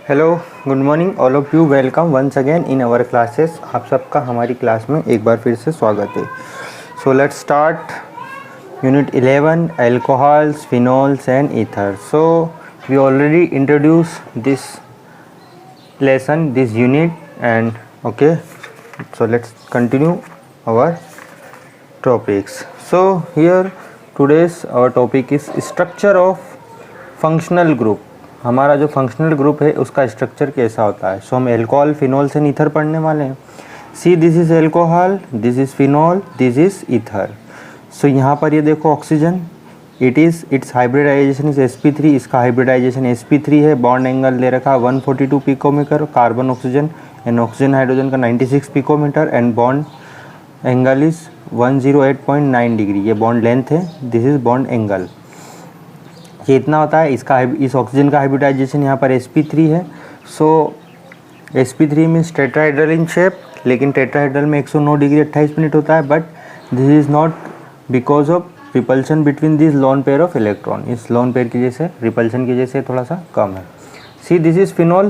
Hello, good morning all of you. Welcome once again in our classes. आप सबका हमारी class में एक बार फिर से स्वागत है। So let's start unit 11 alcohols, phenols and ether. So we already introduce this lesson, this unit, and okay, so let's continue our topics. So here today's our topic is structure of functional group. हमारा जो functional group है उसका structure कैसा होता है। सो हम alcohol, phenol से ether पढ़ने वाले हैं। See this is alcohol, this is phenol, this is ether. So यहाँ पर ये देखो oxygen, it's hybridisation is sp3। इसका हाइब्रिडाइजेशन sp3 है। बॉन्ड एंगल दे रखा 142 picometer. Carbon oxygen and oxygen hydrogen का 96 picometer and bond angle is 108.9 degree. ये बॉन्ड लेंथ है, दिस इज बॉन्ड एंगल। ये इतना होता है। इसका इस ऑक्सीजन का हाइब्रिडाइजेशन यहाँ पर sp3 है। सो sp3 means tetrahedral in shape, लेकिन टेट्राहेड्रल में 109 डिग्री 28 मिनट होता है। But this is not because of repulsion between this lone pair of electron. इस लोन पेयर की वजह से, रिपल्शन की वजह से थोड़ा सा कम है। सी दिस इज फिनोल,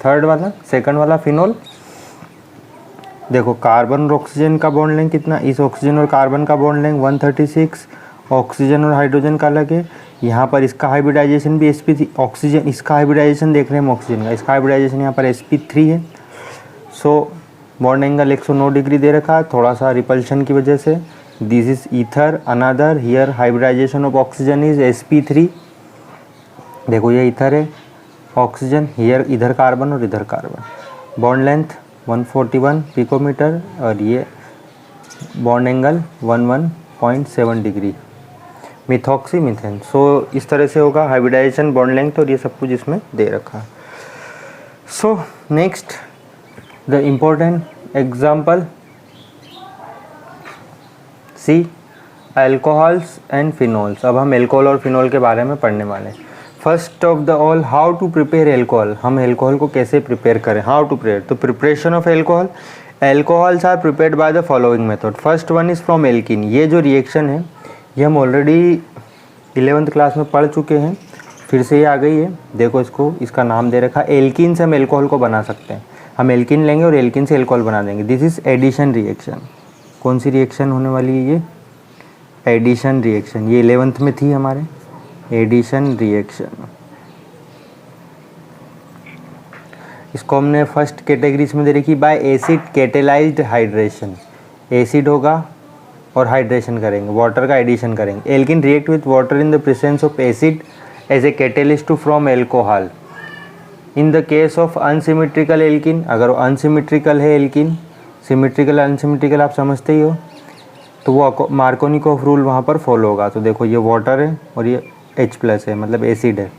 थर्ड वाला, सेकंड वाला फिनोल। देखो कार्बन और ऑक्सीजन का बॉन्ड लेंथ कितना, इस ऑक्सीजन और कार्बन का बॉन्ड लेंथ 136, ऑक्सीजन और हाइड्रोजन का अलग है। यहाँ पर इसका हाइब्रिडाइजेशन भी sp3, ऑक्सीजन इसका हाइब्रिडाइजेशन देख रहे हैं हम ऑक्सीजन का, इसका हाइब्रिडाइजेशन यहाँ पर sp3 है। सो बॉन्ड एंगल 109 डिग्री दे रखा है, थोड़ा सा रिपल्शन की वजह से। This is ether another, here hybridisation of oxygen is sp3। देखो ये ईथर है, ऑक्सीजन, हियर इधर कार्बन और इधर कार्बन। बॉन्ड लेंथ 141 पिकोमीटर और ये bond angle 11.7 degree. Methoxy methane. So इस तरह से होगा हाइब्रिडाइजेशन, बॉन्ड लेंथ और ये सब कुछ इसमें दे रखा है। So next the important example, see alcohols and phenols. अब हम एल्कोहल और फिनोल के बारे में पढ़ने वाले हैं। First of the all, how to prepare alcohol. हम एल्कोहल को कैसे प्रिपेयर करें, हाउ टू प्रिपेयर। तो preparation of alcohol, alcohols are prepared by the following method. First one is from alkene. ये जो रिएक्शन है ये हम ऑलरेडी 11th क्लास में पढ़ चुके हैं, फिर से ये आ गई है। देखो इसको, इसका नाम दे रखा है। एल्किन से हम एल्कोहल को बना सकते हैं। हम एल्किन लेंगे और एल्किन से एल्कोहल बना देंगे। This is addition reaction. कौन सी रिएक्शन होने वाली है ये? Addition reaction. ये 11th में थी हमारे, एडिशन रिएक्शन। इसको हमने फर्स्ट कैटेगरी में दे रखी by acid catalysed hydration. Acid होगा और हाइड्रेशन करेंगे, वाटर का एडिशन करेंगे। Alkene react with water in the presence of acid as a catalyst to from alcohol. In the case of unsymmetrical alkene, अगर वो अनसिमेट्रिकल है एल्किन, सिमेट्रिकल अनसिमेट्रिकल आप समझते ही हो, तो वो मार्कोनिकोफ रूल वहाँ पर फॉलो होगा। तो देखो ये वाटर है और ये H+ है, मतलब एसिड है।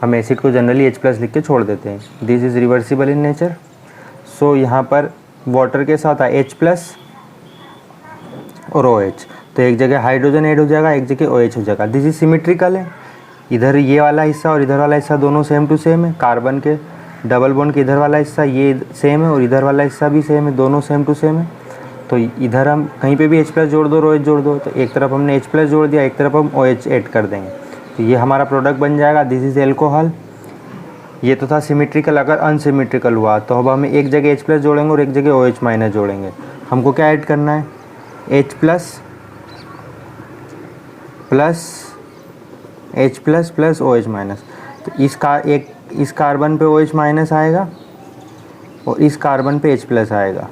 हम एसिड को जनरली H+ लिख के छोड़ देते हैं। This is reversible in nature. So यहाँ पर वाटर के साथ है H+ और OH, तो एक जगह हाइड्रोजन ऐड हो जाएगा, एक जगह OH हो जाएगा। दिस इज सिमेट्रिकल है। इधर ये वाला हिस्सा और इधर वाला हिस्सा दोनों सेम टू सेम है। कार्बन के डबल बॉन्ड के इधर वाला हिस्सा ये सेम है और इधर वाला हिस्सा भी सेम है, दोनों सेम टू सेम है। तो इधर हम कहीं पे भी H+ जोड़ दो और OH जोड़ दो, तो एक तरफ हमने H+ जोड़ दिया, एक तरफ हम OH ऐड कर देंगे, तो ये हमारा प्रोडक्ट बन जाएगा। This is alcohol. ये तो था सिमेट्रिकल। अगर अनसिमेट्रिकल हुआ तो अब हमें एक जगह H+ जोड़ेंगे और एक जगह OH- जोड़ेंगे। हमको क्या ऐड करना है? H+ plus OH-। तो इस कार्बन पे OH- आएगा और इस कार्बन पे H+ आएगा।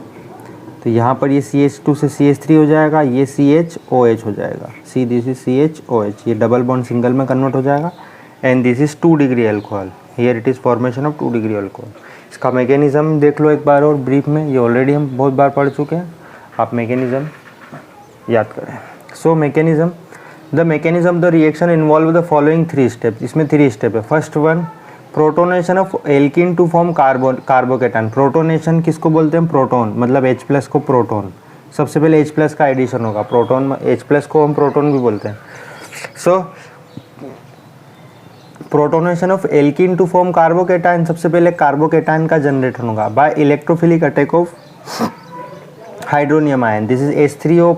तो यहाँ पर ये CH2 से CH3 हो जाएगा, ये CHOH हो जाएगा। सी दिस इज CHOH। ये डबल बॉन्ड सिंगल में कन्वर्ट हो जाएगा। And this is 2 degree alcohol. Here it is formation of 2 degree alcohol. इसका मैकेनिज्म देख लो एक बार और ब्रीफ में, ये ऑलरेडी हम बहुत बार पढ़ चुके हैं। आप मैकेनिज्म याद करें। So mechanism, the mechanism the reaction involve the following 3 step. इसमें 3 स्टेप है। First one, protonation of alkene to form carbocation. Protonation किसको बोलते हैं? प्रोटोन, मतलब H+ को प्रोटोन। सबसे पहले H+ का एडिशन होगा। प्रोटोन, H+ को हम प्रोटोन भी बोलते हैं। So protonation of alkene to form carbocation, सबसे पहले कार्बोकेटान का जनरेशन होगा by electrophilic attack of hydronium ion. This is H3O+,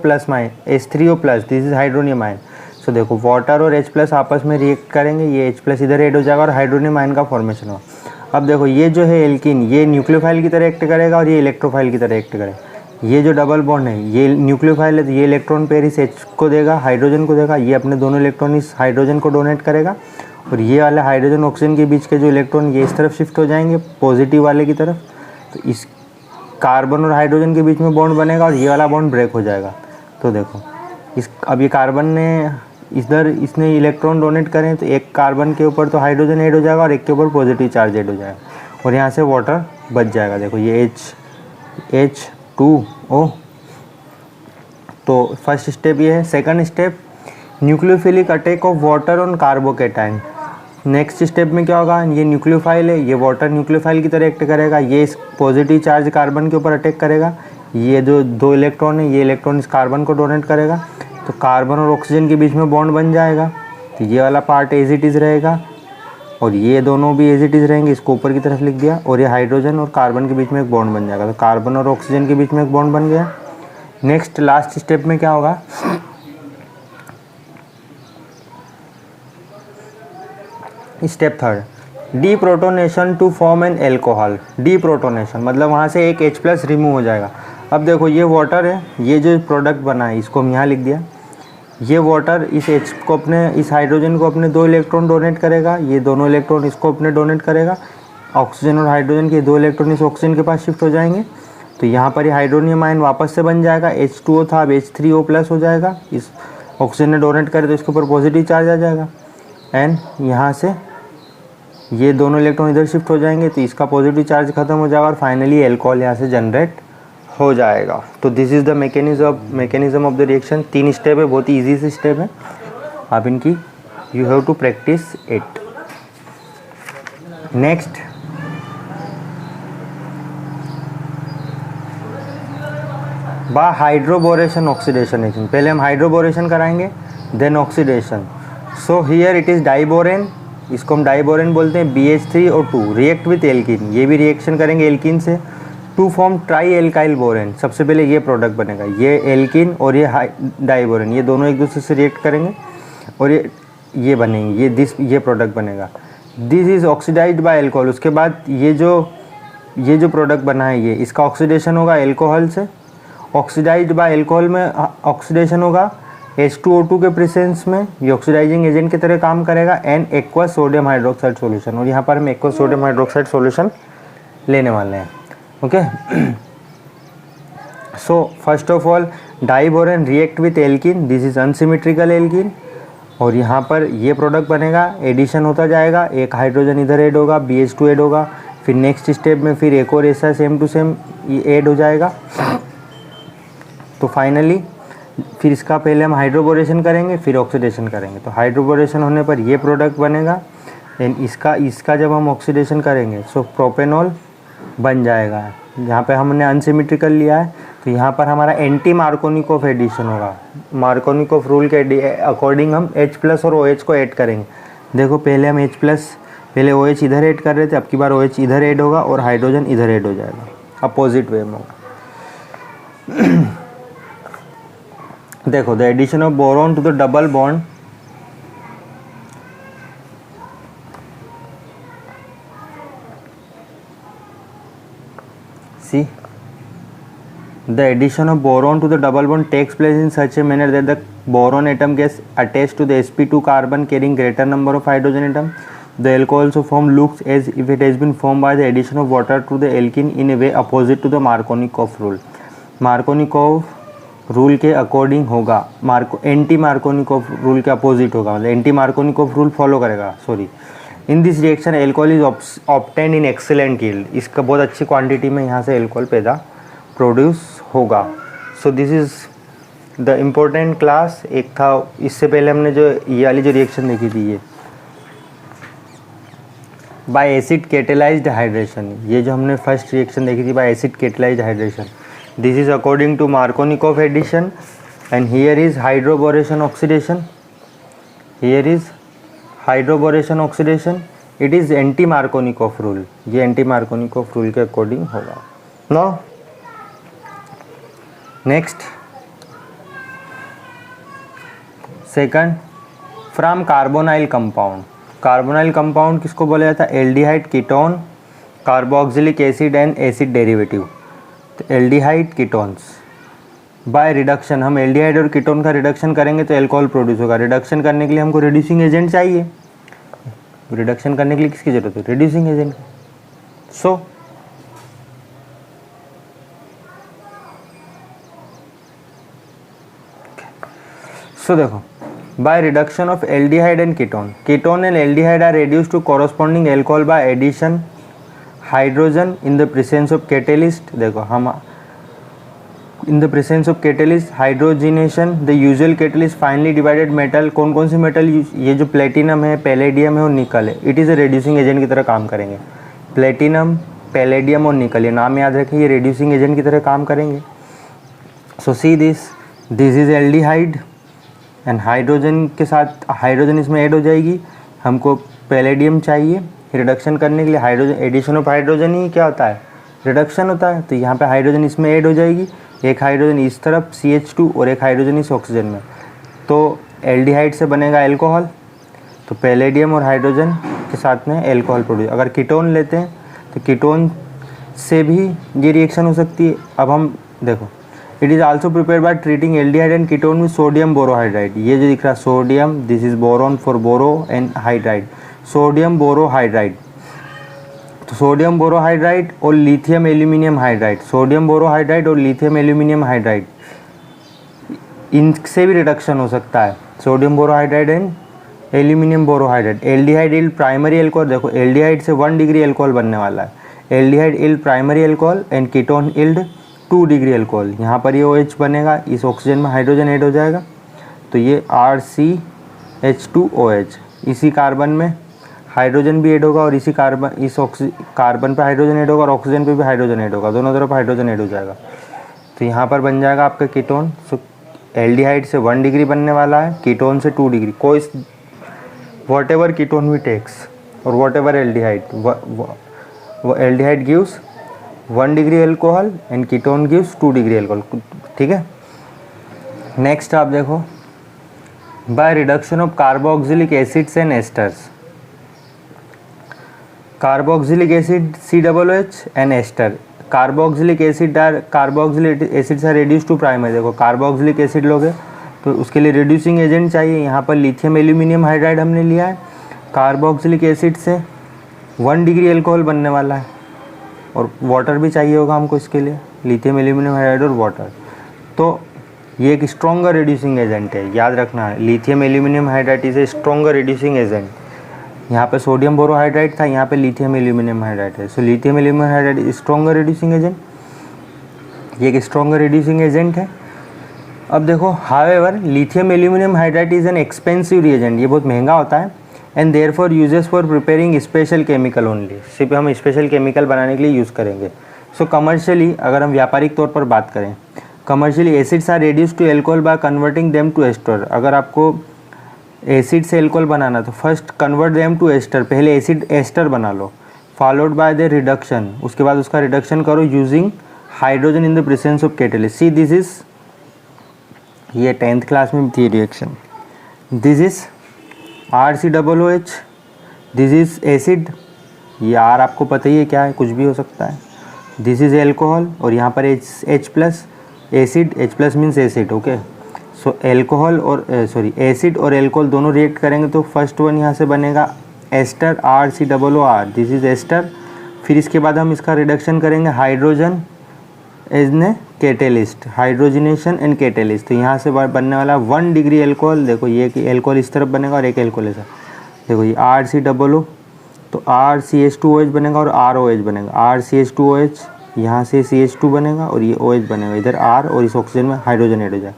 this is hydronium ion. So देखो वाटर और H+ आपस में रिएक्ट करेंगे, ये H+ इधर ऐड हो जाएगा और हाइड्रोनियम आयन का फॉर्मेशन होगा। अब देखो ये जो है एल्कीन, ये न्यूक्लियोफाइल की तरह एक्ट करेगा और ये इलेक्ट्रोफाइल की तरह एक्ट करेगा। ये जो डबल बॉन्ड है ये न्यूक्लियोफाइल है, तो ये इलेक्ट्रॉन पेयर इस H को देगा, हाइड्रोजन को देगा, ये अपने दोनों इलेक्ट्रॉन इस हाइड्रोजन को डोनेट करेगा, और ये वाले हाइड्रोजन ऑक्सीजन के बीच के जो इलेक्ट्रॉन ये इस तरफ शिफ्ट हो जाएंगे पॉजिटिव वाले की तरफ, तो इस कार्बन और हाइड्रोजन के बीच में बॉन्ड बनेगा और ये वाला बॉन्ड ब्रेक हो जाएगा। तो देखो अब ये कार्बन ने इधर इसने इलेक्ट्रॉन डोनेट करें तो एक कार्बन के ऊपर तो हाइड्रोजन ऐड हो जाएगा और एक के ऊपर पॉजिटिव चार्ज ऐड हो जाएगा और यहाँ से वाटर बच जाएगा। देखो ये H2O। तो फर्स्ट स्टेप ये है। Second step, nucleophilic attack of water on carbocation. Next step में क्या होगा, ये न्यूक्लियोफाइल है, ये वाटर न्यूक्लियोफाइल की तरह एक्ट करेगा, ये इस पॉजिटिव चार्ज कार्बन के ऊपर अटैक करेगा, ये जो दो इलेक्ट्रॉन है ये इलेक्ट्रॉन इस कार्बन को डोनेट करेगा, तो कार्बन और ऑक्सीजन के बीच में बॉन्ड बन जाएगा। तो ये वाला पार्ट एज इट इज़ रहेगा और ये दोनों भी एज इट इज़ रहेंगे, इसको ऊपर की तरफ लिख दिया, और ये हाइड्रोजन और कार्बन के बीच में एक बॉन्ड बन जाएगा। तो कार्बन और ऑक्सीजन के बीच में एक बॉन्ड बन गया। नेक्स्ट लास्ट स्टेप में क्या होगा, step third, deprotonation to form an alcohol. Deprotonation मतलब वहाँ से एक H+ रिमूव हो जाएगा। अब देखो ये वाटर है, ये जो प्रोडक्ट बना है इसको हम यहाँ लिख दिया, ये वाटर इस H को अपने इस हाइड्रोजन को अपने 2 इलेक्ट्रॉन डोनेट करेगा, ये दोनों इलेक्ट्रॉन इसको अपने डोनेट करेगा, ऑक्सीजन और हाइड्रोजन के 2 इलेक्ट्रॉन इस ऑक्सीजन के पास शिफ्ट हो जाएंगे, तो यहाँ पर ये हाइड्रोनियम आयन वापस से बन जाएगा, H2O था अब H3O+ हो जाएगा, इस ऑक्सीजन ने डोनेट करे तो इसके ऊपर पॉजिटिव चार्ज आ जाएगा, एंड यहाँ से ये दोनों इलेक्ट्रॉन इधर शिफ्ट हो जाएंगे तो इसका पॉजिटिव चार्ज खत्म हो जाएगा और फाइनली एल्कोहल यहाँ से जनरेट हो जाएगा। तो this is the mechanism of the reaction. 3 step है, बहुत ही ईजी से स्टेप है, आप इनकी you have to practise it. Next, hydroboration oxidation reaction. पहले हम हाइड्रोबोरेशन कराएंगे then oxidation. So here it is diborane, इसको हम डाइबोरेन बोलते हैं। BH3O2 रिएक्ट विथ एल्कीन, ये भी रिएक्शन करेंगे एल्कीन से to form tri alkyl borane. सबसे पहले ये प्रोडक्ट बनेगा, ये एल्कीन और ये डाइबोरेन, ये दोनों एक दूसरे से रिएक्ट करेंगे और ये बनेंगे, ये प्रोडक्ट बनेगा। This is oxidised by alcohol. उसके बाद ये जो प्रोडक्ट बना है ये इसका ऑक्सीडेशन होगा एल्कोहल से। ऑक्सीडाइज्ड बाय एल्कोहल में ऑक्सीडेशन होगा H2O2 के प्रेजेंस में, ये ऑक्सीडाइजिंग एजेंट की तरह काम करेगा, and aqueous sodium hydroxide solution. और यहाँ पर हम एक्वस सोडियम हाइड्रोक्साइड सॉल्यूशन लेने वाले हैं। Okay, so first of all diborane react with alkene, this is unsymmetrical alkene, और यहाँ पर ये प्रोडक्ट बनेगा, एडिशन होता जाएगा, एक हाइड्रोजन इधर ऐड होगा, BH2 ऐड होगा, फिर नेक्स्ट स्टेप में फिर एक और ऐसा सेम टू सेम ऐड हो जाएगा। तो फाइनली फिर इसका पहले हम हाइड्रोबोरेशन करेंगे फिर ऑक्सीडेशन करेंगे। तो हाइड्रोबोरेशन होने पर ये प्रोडक्ट बनेगा, देन इसका जब हम ऑक्सीडेशन करेंगे सो प्रोपेनॉल बन जाएगा। यहाँ पे हमने अनसिमेट्रिकल लिया है तो यहाँ पर हमारा एंटी मार्कोनिकोव एडिशन होगा। मार्कोनिकोव रूल के अकॉर्डिंग हम H+ और OH को ऐड करेंगे। देखो पहले हम पहले OH इधर ऐड कर रहे थे, अब की बार OH इधर ऐड होगा और हाइड्रोजन इधर ऐड हो जाएगा, अपोजिट वे में होगा। देखो the addition of boron to the double bond, see the addition of boron to the double bond takes place in such a manner that the boron atom gets attached to the sp2 carbon carrying greater number of hydrogen atom. The alcohol also formed looks as if it has been formed by the addition of water to the alkene in a way opposite to the Markovnikov rule. Markovnikov rule के according होगा, anti Markovnikov rule के opposite होगा, मतलब anti Markovnikov rule follow करेगा। Sorry, in this reaction alcohol is obtained in excellent yield, इसका बहुत अच्छी quantity में यहाँ से एल्कोहल पैदा प्रोड्यूस होगा। So this is the important class. एक था इससे पहले हमने जो ये वाली जो रिएक्शन देखी थी, ये बाय एसिड कैटेलाइज्ड हाइड्रेशन, ये जो हमने फर्स्ट रिएक्शन देखी थी bye acid catalysed hydration, this is according to Markovnikov addition, and here is hydroboration oxidation, here is hydroboration oxidation, it is anti Markovnikov rule, ये anti Markovnikov rule के according होगा। Now next second, from carbonyl compound। Carbonyl compound किसको बोला जाता है, aldehyde ketone carboxylic acid and acid derivative, तो aldehyde ketones by reduction, हम aldehyde और कीटोन का रिडक्शन करेंगे तो अल्कोहल प्रोड्यूस होगा। रिडक्शन करने के लिए हमको रिड्यूसिंग एजेंट चाहिए, रिडक्शन करने के लिए किसकी जरूरत है, रिड्यूसिंग एजेंट। सो देखो, by reduction of aldehyde and ketone, ketone and aldehyde are reduced टू corresponding alcohol by addition hydrogen in the presence of catalyst. देखो हम in the presence of catalyst hydrogenation, the usual catalyst finely divided metal, कौन कौन से metal, ये जो platinum है, palladium है और निकल है, it is a reducing agent की तरह काम करेंगे। प्लेटिनम, पैलेडियम और निकल, ये नाम याद रखें, ये रेड्यूसिंग एजेंट की तरह काम करेंगे। So see this is aldehyde and hydrogen के साथ हाइड्रोजन इसमें ऐड हो जाएगी। हमको पैलेडियम चाहिए रिडक्शन करने के लिए, हाइड्रोजन एडिशन ऑफ हाइड्रोजन ही क्या होता है, रिडक्शन होता है। तो यहाँ पे हाइड्रोजन इसमें ऐड हो जाएगी, एक हाइड्रोजन इस तरफ CH2 और एक हाइड्रोजन इस ऑक्सीजन में, तो एल्डिहाइड से बनेगा अल्कोहल। तो पैलेडियम और हाइड्रोजन के साथ में अल्कोहल प्रोड्यूस। अगर कीटोन लेते हैं तो कीटोन से भी ये रिएक्शन हो सकती है। अब हम देखो, it is also prepare by treating aldehyde and ketone with sodium borohydride. ये जो दिख रहा है sodium, this is boron for boro and hydride, sodium borohydride. तो सोडियम बोरोहाइड्राइड और lithium aluminium hydride, sodium borohydride और लिथियम एल्यूमिनियम हाइड्राइड, इनसे भी रिडक्शन हो सकता है, sodium borohydride and aluminium borohydride. Aldehyde yield primary alcohol, देखो एल्डिहाइड से 1 डिग्री अल्कोहल बनने वाला है। Aldehyde yield primary alcohol and ketone yield 2 degree alcohol. यहाँ पर ये OH बनेगा, इस ऑक्सीजन में हाइड्रोजन ऐड हो जाएगा, तो ये RCH2OH। इसी कार्बन में हाइड्रोजन भी ऐड होगा और इसी कार्बन कार्बन पे हाइड्रोजन ऐड होगा और ऑक्सीजन पे भी हाइड्रोजन ऐड होगा, दोनों तरफ हाइड्रोजन ऐड हो जाएगा। तो यहाँ पर बन जाएगा आपका कीटोन। सो एल्डिहाइड से 1 डिग्री बनने वाला है, कीटोन से 2 डिग्री। कोई whatever ketone we takes और वॉट एवर एल्डिहाइड, वो aldehyde gives 1 degree alcohol and ketone gives 2 degree alcohol, ठीक है। नेक्स्ट आप देखो, by reduction of carboxylic acids and esters, carboxylic acid COOH and ester, carboxylic acid acids are reduced to primary. देखो carboxylic acid लोगे तो उसके लिए reducing agent चाहिए, यहाँ पर लिथियम एल्यूमिनियम हाइड्राइड हमने लिया है। कार्बोक्सिलिक एसिड से 1 डिग्री अल्कोहल बनने वाला है और वाटर भी चाहिए होगा हमको इसके लिए, लिथियम एल्यूमिनियम हाइड्राइड और वाटर। तो ये एक स्ट्रॉन्गर रिड्यूसिंग एजेंट है, याद रखना है, lithium aluminium hydride is a stronger reducing agent. यहाँ पे सोडियम बोरोहाइड्राइड था, यहाँ पे लिथियम एल्यूमिनियम हाइड्राइड है। So lithium aluminium hydride is stronger reducing agent, ये एक स्ट्रॉन्गर रिड्यूसिंग एजेंट है। अब देखो, however lithium aluminium hydride is an expensive reagent, ये बहुत महंगा होता है and therefore uses for preparing special chemical only, सिर्फ हम स्पेशल केमिकल बनाने के लिए यूज़ करेंगे। सो कमर्शियली अगर हम व्यापारिक तौर पर बात करें, commercially acids are reduced to alcohol by converting them to ester. अगर आपको एसिड से एल्कोहल बनाना तो first convert them to ester, पहले एसिड एस्टर बना लो, फॉलोड बाय द रिडक्शन, उसके बाद उसका रिडक्शन करो using hydrogen in the presence of catalyst. See this is, ये 10th क्लास में थी reaction. This is RCOOH, this is acid, ये R आपको पता ही है क्या है, कुछ भी हो सकता है। दिस इज एल्कोहल और यहाँ पर H plus acid, H plus means acid, okay. So alcohol और एसिड और एल्कोहल दोनों रिएक्ट करेंगे तो फर्स्ट वन यहाँ से बनेगा ester, RCOOR, this is ester. फिर इसके बाद हम इसका रिडक्शन करेंगे हाइड्रोजन एज ने कैटेलिस्ट, हाइड्रोजनेशन एंड कैटेलिस्ट। तो यहाँ से बनने वाला 1 डिग्री एल्कोहल, देखो ये कि एल्कोहल इस तरफ बनेगा और एक एल्कोहल ऐसा, देखो ये RCOO, तो RCH2OH बनेगा और ROH बनेगा, RCH2OH, यहाँ से CH2 बनेगा और ये OH बनेगा, इधर R और इस ऑक्सीजन में हाइड्रोजन ऐड हो जाए।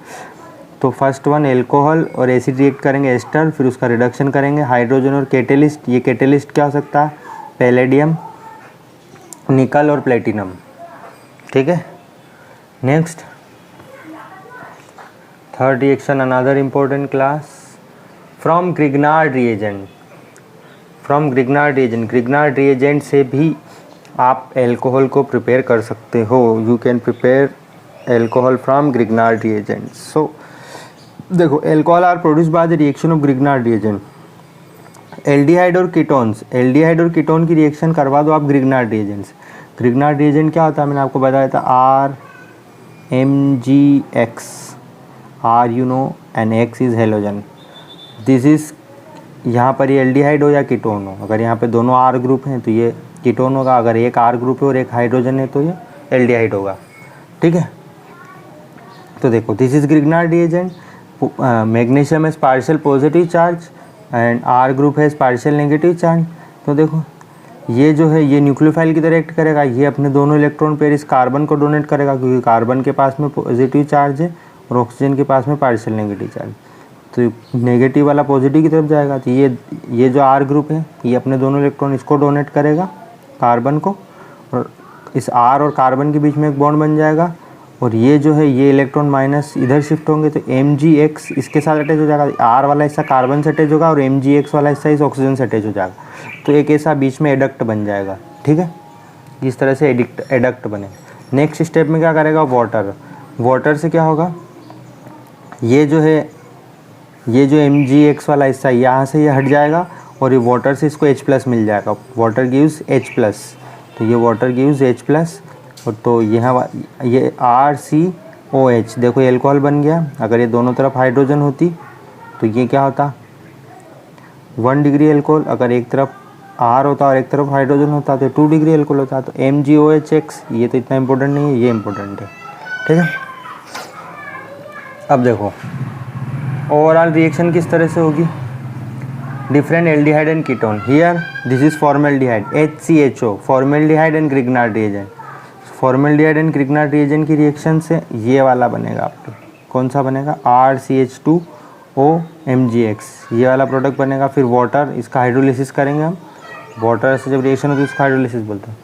तो फर्स्ट वन एल्कोहल और एसिड रिएक्ट करेंगे एस्टर, फिर उसका रिडक्शन करेंगे हाइड्रोजन और कैटेलिस्ट। ये कैटेलिस्ट क्या हो सकता है, पैलेडियम, निकल और प्लेटिनम, ठीक है। Next third reaction, another important class, from Grignard reagent, from Grignard reagent, Grignard reagent से भी आप एल्कोहल को प्रिपेयर कर सकते हो, you can prepare alcohol from Grignard reagent. So देखो, alcohol are produce by the reaction of Grignard reagent. Aldehyde और ketones, aldehyde और कीटोन की रिएक्शन करवा दो आप ग्रिग्नार्ड रिएजेंट से। ग्रिग्नार्ड रिएजेंट क्या होता है, मैंने आपको बताया था, RMgX, R you know and X is halogen. This is, यहाँ पर ये एल्डिहाइड हो या कीटोन हो, अगर यहाँ पे दोनों R ग्रुप हैं तो ये कीटोन होगा, अगर एक R ग्रुप है और एक हाइड्रोजन है तो ये एल्डिहाइड होगा। ठीक है, तो देखो this is Grignard reagent, magnesium has partial positive charge and R group has partial negative charge. तो देखो ये जो है ये न्यूक्लियोफाइल की तरह एक्ट करेगा, ये अपने दोनों इलेक्ट्रॉन पेयर इस कार्बन को डोनेट करेगा, क्योंकि कार्बन के पास में पॉजिटिव चार्ज है और ऑक्सीजन के पास में पार्शियल नेगेटिव चार्ज, तो नेगेटिव वाला पॉजिटिव की तरफ जाएगा। तो ये जो R ग्रुप है ये अपने दोनों इलेक्ट्रॉन इसको डोनेट करेगा कार्बन को, और इस R और कार्बन के बीच में एक बॉन्ड बन जाएगा, और ये जो है ये इलेक्ट्रॉन माइनस इधर शिफ्ट होंगे तो Mgx इसके साथ अटैच हो जाएगा, R वाला हिस्सा कार्बन से अटैच होगा और Mgx वाला हिस्सा इस ऑक्सीजन से अटैच हो जाएगा, तो एक ऐसा बीच में एडक्ट बन जाएगा। ठीक है, इस तरह से एडक्ट बने। नेक्स्ट स्टेप में क्या करेगा, वाटर, वाटर से क्या होगा, ये जो है ये जो Mgx वाला हिस्सा यहाँ से ये हट जाएगा और ये वाटर से इसको H+ मिल जाएगा, वाटर गिव्स H+, तो ये वाटर गिव्स H+, और तो यहाँ ये RCOH, देखो ये एल्कोहल बन गया। अगर ये दोनों तरफ हाइड्रोजन होती तो ये क्या होता, 1 डिग्री एल्कोहल, अगर एक तरफ R होता और एक तरफ हाइड्रोजन होता तो 2 डिग्री एल्कोहल होता। तो MgOHX ये तो इतना इम्पोर्टेंट नहीं है, ये इम्पोर्टेंट है। ठीक है, अब देखो ओवरऑल रिएक्शन किस तरह से होगी, different aldehyde and ketone, here this is formaldehyde HCHO, formaldehyde and Grignard reagent. Formaldehyde and Grignard reagent की रिएक्शन से ये वाला बनेगा आपको, कौन सा बनेगा, RCH2OMgX, ये वाला प्रोडक्ट बनेगा। फिर वाटर, इसका हाइड्रोलिसिस करेंगे हम, वाटर से जब रिएक्शन होती है उसका हाइड्रोलिसिस बोलते हैं।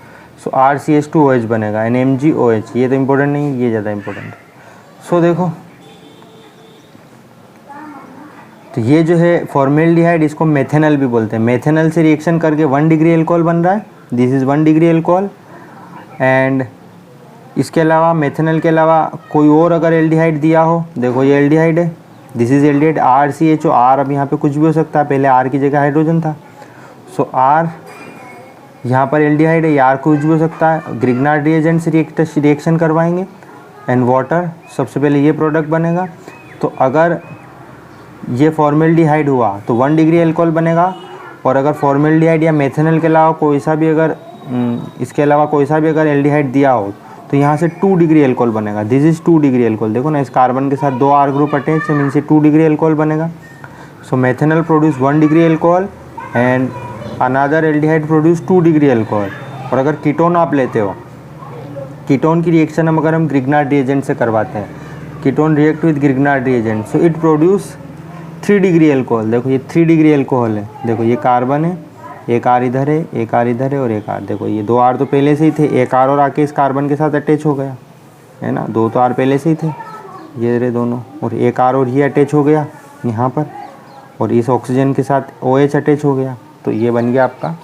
सो RCH2OH बनेगा एंड MgOH, ये तो इंपॉर्टेंट नहीं है, ये ज़्यादा इंपॉर्टेंट है। सो देखो तो ये जो है फॉर्मेल्डिहाइड, इसको मेथेनल भी बोलते हैं। मेथेनल से रिएक्शन करके 1 डिग्री एल्कोहल बन रहा है, this is 1 degree alcohol. And इसके अलावा मेथेनल के अलावा कोई और अगर एल्डिहाइड दिया हो, देखो ये एल्डिहाइड है, this is aldehyde RCHO, R अब यहाँ पे कुछ भी हो सकता है, पहले R की जगह हाइड्रोजन था, सो R यहाँ पर एल्डिहाइड है, R कुछ भी हो सकता है। ग्रिग्नार्ड रिएजेंट से रिएक्शन करवाएंगे एंड वाटर, सबसे पहले ये प्रोडक्ट बनेगा। तो अगर ये फॉर्मेल्डिहाइड हुआ तो 1 डिग्री एल्कोहल बनेगा, और अगर फॉर्मेल्डिहाइड या मेथेनल के अलावा कोई सा भी अगर इसके अलावा कोई सा भी अगर एल्डिहाइड दिया हो तो यहाँ से 2 डिग्री एल्कोहल बनेगा, दिस इज़ 2 डिग्री एल्कोहल। देखो ना, इस कार्बन के साथ 2 R ग्रुप अटैच है, मीन से 2 डिग्री एल्कोहल बनेगा। So methanal produce 1 degree alcohol and another aldehyde produce 2 degree alcohol. और अगर कीटोन आप लेते हो, कीटोन की रिएक्शन अगर हम ग्रिग्नार्ड रिएजेंट से करवाते हैं, ketone react with Grignard reagent, so it produce 3 degree alcohol. देखो ये 3 डिग्री एल्कोहल है, देखो ये कार्बन है, एक R इधर है, एक R इधर है और एक R, देखो ये 2 R तो पहले से ही थे, एक R और आके इस कार्बन के साथ अटैच हो गया है ना, 2 तो R पहले से ही थे, ये रहे दोनों, और एक R और ये अटैच हो गया यहाँ पर, और इस ऑक्सीजन के साथ OH अटैच हो गया, तो ये बन गया आपका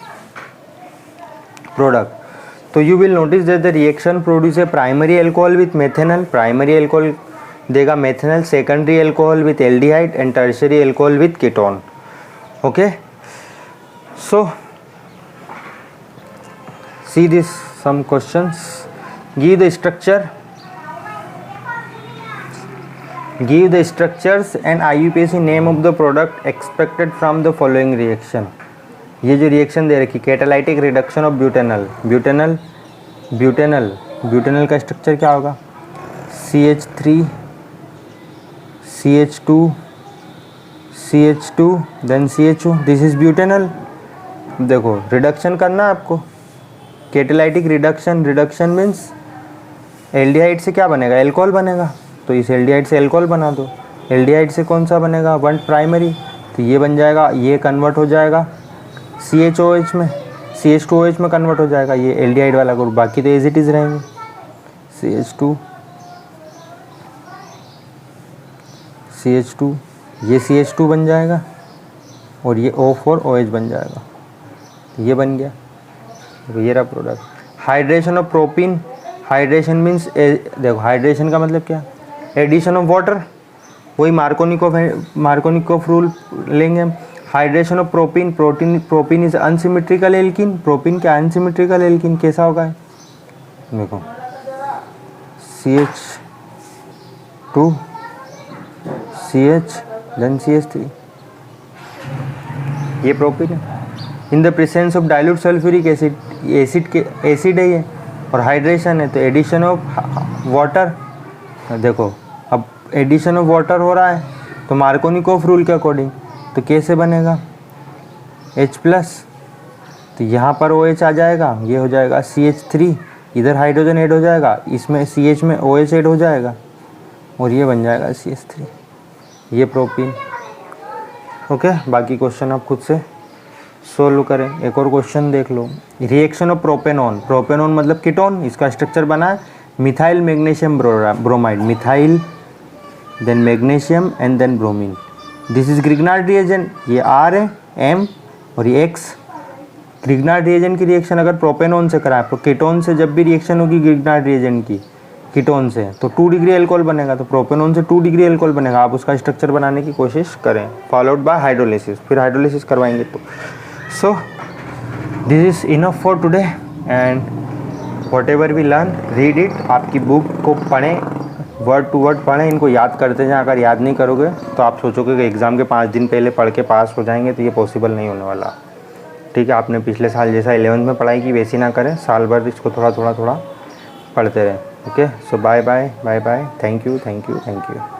प्रोडक्ट। तो you will notice that the reaction produce a primary alcohol with methanal, primary alcohol देगा methanal, secondary alcohol with aldehyde and tertiary alcohol with ketone. Okay, so see this some questions, give the structures and IUPAC name of the product expected from the following reaction। ये जो reaction दे रखी, catalytic reduction of butanal, butanal का structure क्या होगा, CH3 CH2 then CHO, this is butanal. देखो reduction करना है आपको, कैटालाइटिक रिडक्शन मीन्स एल्डिहाइड से क्या बनेगा, एल्कोहल बनेगा, तो इस एल्डिहाइड से एल्कोहल बना दो। एल्डिहाइड से कौन सा बनेगा, 1 प्राइमरी, तो ये बन जाएगा, ये कन्वर्ट हो जाएगा CHOH में, CH2OH में कन्वर्ट हो जाएगा, ये एल्डिहाइड वाला ग्रुप, बाकी तो एज इट इज़ रहेंगे, CH2 ये CH2 बन जाएगा और ये O4OH बन जाएगा, ये बन गया, तो ये रहा product. Hydration of propene, hydration means देखो हाइड्रेशन का मतलब क्या, एडिशन ऑफ वाटर, वही मार्कोनिकोफ रूल लेंगे हम। Hydration of propene, propene is unsymmetrical alkene, propene क्या अनसिमेट्रिकल एल्कीन कैसा होगा, देखो CH2 CH देन CH3, ये प्रोपीन है। इन the presence of dilute sulphuric acid, acid के एसिड है ये, और हाइड्रेशन है तो एडिशन ऑफ वाटर, देखो अब एडिशन ऑफ वाटर हो रहा है तो मार्कोनिकोफ रूल के अकॉर्डिंग तो कैसे बनेगा H+, तो यहाँ पर OH आ जाएगा, ये हो जाएगा CH3, इधर हाइड्रोजन ऐड हो जाएगा, इसमें CH में OH ऐड हो जाएगा और ये बन जाएगा CH3, ये प्रोपीन। ओके, बाकी क्वेश्चन आप खुद से सोल्व करें। एक और क्वेश्चन देख लो, रिएक्शन ऑफ प्रोपेनॉन, प्रोपेनॉन मतलब कीटोन, इसका स्ट्रक्चर बना है methyl magnesium bromide, methyl then magnesium and then bromine, this is Grignard reagent, ये R है M और ये X। ग्रिग्नार्ड रिएजेंट की रिएक्शन अगर प्रोपेनॉन से कराए तो कीटोन से जब भी रिएक्शन होगी ग्रिग्नार्ड रिएजेंट की कीटोन से तो 2 डिग्री अल्कोहल बनेगा, तो प्रोपेनॉन से 2 डिग्री अल्कोहल बनेगा। आप उसका स्ट्रक्चर बनाने की कोशिश करें, फॉलोड बाय हाइड्रोलिसिस, फिर हाइड्रोलिसिस करवाएंगे तो। So this is enough for today and whatever we learn read it, आपकी बुक को पढ़ें, वर्ड टू वर्ड पढ़ें, इनको याद करते जाएं। अगर याद नहीं करोगे तो आप सोचोगे कि एग्ज़ाम के 5 दिन पहले पढ़ के पास हो जाएंगे, तो ये पॉसिबल नहीं होने वाला। ठीक है, आपने पिछले साल जैसा 11th में पढ़ाई की वैसी ना करें, साल भर इसको थोड़ा थोड़ा पढ़ते रहें। Okay, so bye bye bye bye, thank you thank you thank you.